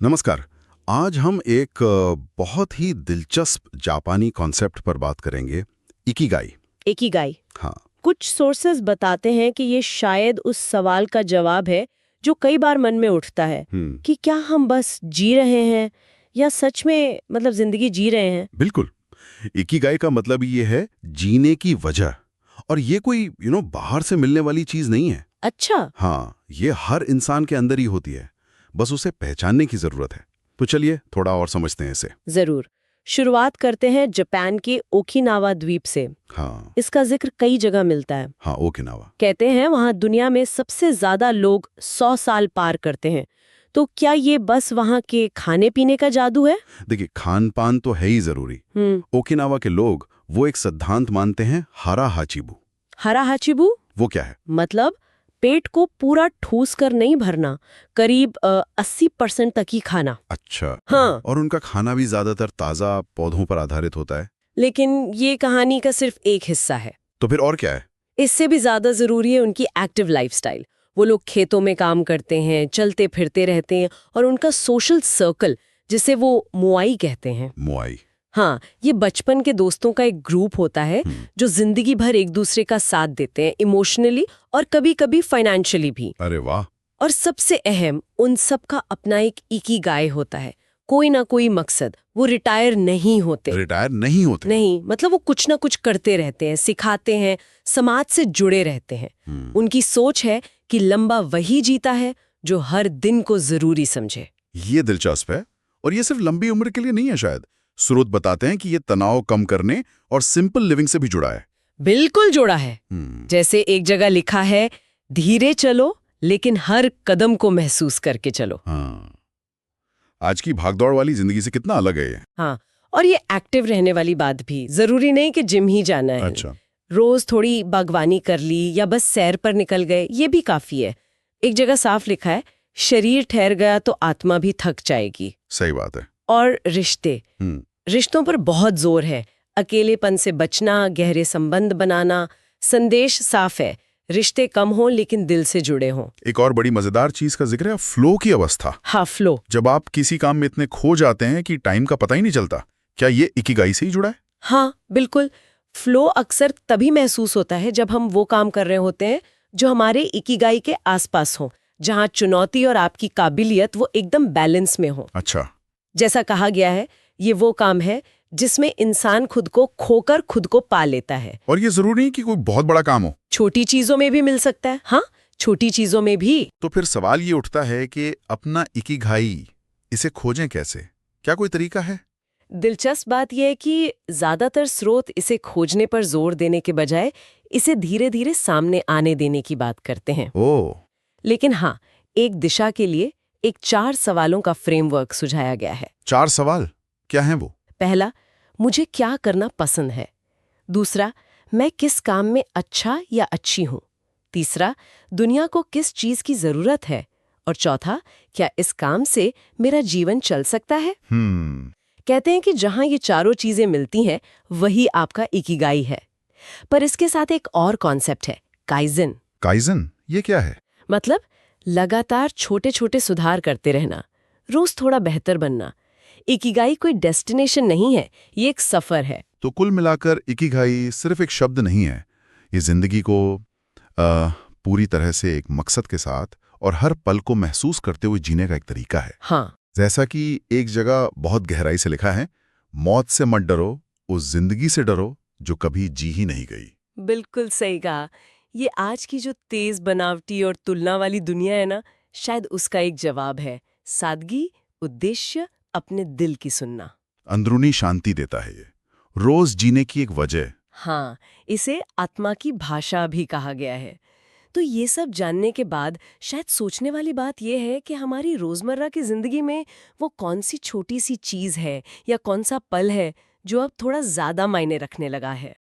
नमस्कार। आज हम एक बहुत ही दिलचस्प जापानी कॉन्सेप्ट पर बात करेंगे, इकिगाई। इकिगाई। हाँ। कुछ सोर्सेज बताते हैं कि ये शायद उस सवाल का जवाब है जो कई बार मन में उठता है कि क्या हम बस जी रहे हैं या सच में जिंदगी जी रहे हैं। बिल्कुल। इकिगाई का मतलब ये है जीने की वजह। और ये कोई बाहर से मिलने वाली चीज नहीं है। अच्छा। हाँ, ये हर इंसान के अंदर ही होती है, बस उसे पहचानने की जरूरत है। तो चलिए थोड़ा और समझते हैं इसे। जरूर। शुरुआत करते हैं जापान के ओकिनावा द्वीप से। हाँ। इसका जिक्र कई जगह मिलता है। हाँ, ओकिनावा। कहते हैं वहां दुनिया में सबसे ज्यादा लोग 100 साल पार करते हैं। तो क्या ये बस वहां के खाने पीने का जादू है? देखिए, खान पान तो है ही जरूरी। ओकिनावा के लोग वो एक सिद्धांत मानते हैं, हारा हाचिबू। हरा हाचिबू वो क्या है? मतलब पेट को पूरा ठूस कर नहीं भरना, करीब 80% तक ही खाना। अच्छा। हाँ। और उनका खाना भी ज्यादातर ताजा पौधों पर आधारित होता है। लेकिन ये कहानी का सिर्फ एक हिस्सा है। तो फिर और क्या है? इससे भी ज्यादा जरूरी है उनकी एक्टिव लाइफस्टाइल। वो लोग खेतों में काम करते हैं, चलते फिरते रहते हैं, और उनका सोशल सर्कल, जिसे वो मुआई कहते हैं। मुआई। हाँ, ये बचपन के दोस्तों का एक ग्रुप होता है जो जिंदगी भर एक दूसरे का साथ देते हैं, इमोशनली और कभी कभी फाइनेंशियली भी। अरे वाह। और सबसे अहम, उन सब का अपना एक इकिगाई होता है, कोई ना कोई मकसद। वो रिटायर नहीं होते। रिटायर नहीं होते? नहीं, वो कुछ ना कुछ करते रहते हैं, सिखाते हैं, समाज से जुड़े रहते हैं। उनकी सोच है कि लंबा वही जीता है जो हर दिन को जरूरी समझे। ये दिलचस्प है। और ये सिर्फ लंबी उम्र के लिए नहीं है शायद। स्रोत बताते हैं कि ये तनाव कम करने और सिंपल लिविंग से भी जुड़ा है। बिल्कुल जुड़ा है। जैसे एक जगह लिखा है, धीरे चलो लेकिन हर कदम को महसूस करके चलो। हाँ। आज की भागदौड़ वाली जिंदगी से कितना अलग है ये। हाँ, और ये एक्टिव रहने वाली बात भी। जरूरी नहीं कि जिम ही जाना है। अच्छा। रोज थोड़ी बागवानी कर ली या बस सैर पर निकल गए, ये भी काफी है। एक जगह साफ लिखा है, शरीर ठहर गया तो आत्मा भी थक जाएगी। सही बात है। और रिश्तों पर बहुत जोर है। अकेलेपन से बचना, गहरे संबंध बनाना। संदेश साफ है, रिश्ते कम हों लेकिन दिल से जुड़े हों। एक और बड़ी मजेदार चीज का जिक्र है, फ्लो की अवस्था। हाँ, फ्लो। जब आप किसी काम में इतने खो जाते हैं कि टाइम का पता ही नहीं चलता, क्या ये इकिगाई से ही जुड़ा है? हाँ, बिल्कुल। फ्लो अक्सर तभी महसूस होता है जब हम वो काम कर रहे होते हैं जो हमारे इकिगाई के आसपास हो, जहाँ चुनौती और आपकी काबिलियत वो एकदम बैलेंस में हो। अच्छा। जैसा कहा गया है, ये वो काम है जिसमें इंसान खुद को खोकर खुद को पा लेता है। और ये जरूरी नहीं कि कोई बहुत बड़ा काम हो। छोटी चीजों में भी मिल सकता है। हाँ, छोटी चीजों में भी। तो फिर सवाल ये उठता है कि अपना इकिगाई, इसे खोजें कैसे? क्या कोई तरीका है? दिलचस्प बात यह है कि ज्यादातर स्रोत इसे खोजने पर जोर देने के बजाय इसे धीरे धीरे सामने आने देने की बात करते हैं। ओह। लेकिन हाँ, एक दिशा के लिए एक 4 सवालों का फ्रेमवर्क सुझाया गया है। 4 सवाल क्या हैं वो? पहला, मुझे क्या करना पसंद है। दूसरा, मैं किस काम में अच्छा या अच्छी हूँ। तीसरा, दुनिया को किस चीज की जरूरत है। और चौथा, क्या इस काम से मेरा जीवन चल सकता है। कहते हैं कि जहां ये चारों चीजें मिलती हैं, वही आपका इकिगाई है। पर इसके साथ एक और कॉन्सेप्ट है, काइजन। काइजन, ये क्या है? मतलब लगातार छोटे छोटे सुधार करते रहना, रोज थोड़ा बेहतर बनना। इकिगाई कोई डेस्टिनेशन नहीं है, ये एक सफर है। तो कुल मिलाकर इकिगाई सिर्फ एक शब्द नहीं है। ये जिंदगी को पूरी तरह से एक मकसद के साथ और हर पल को महसूस करते हुए जीने का एक तरीका है। हाँ। जैसा कि एक जगह बहुत गहराई से लिखा है, मौत से मत डरो, उस जिंदगी से डरो जो कभी जी ही नहीं गई। बिल्कुल सही कहा। ये आज की जो तेज बनावटी और तुलना वाली दुनिया है ना, शायद उसका एक जवाब है। सादगी, उद्देश्य, अपने दिल की सुनना। अंदरूनी शांति देता है ये, रोज जीने की एक वजह। हाँ, इसे आत्मा की भाषा भी कहा गया है। तो ये सब जानने के बाद शायद सोचने वाली बात यह है कि हमारी रोजमर्रा की जिंदगी में वो कौन सी छोटी सी चीज है या कौन सा पल है जो अब थोड़ा ज्यादा मायने रखने लगा है।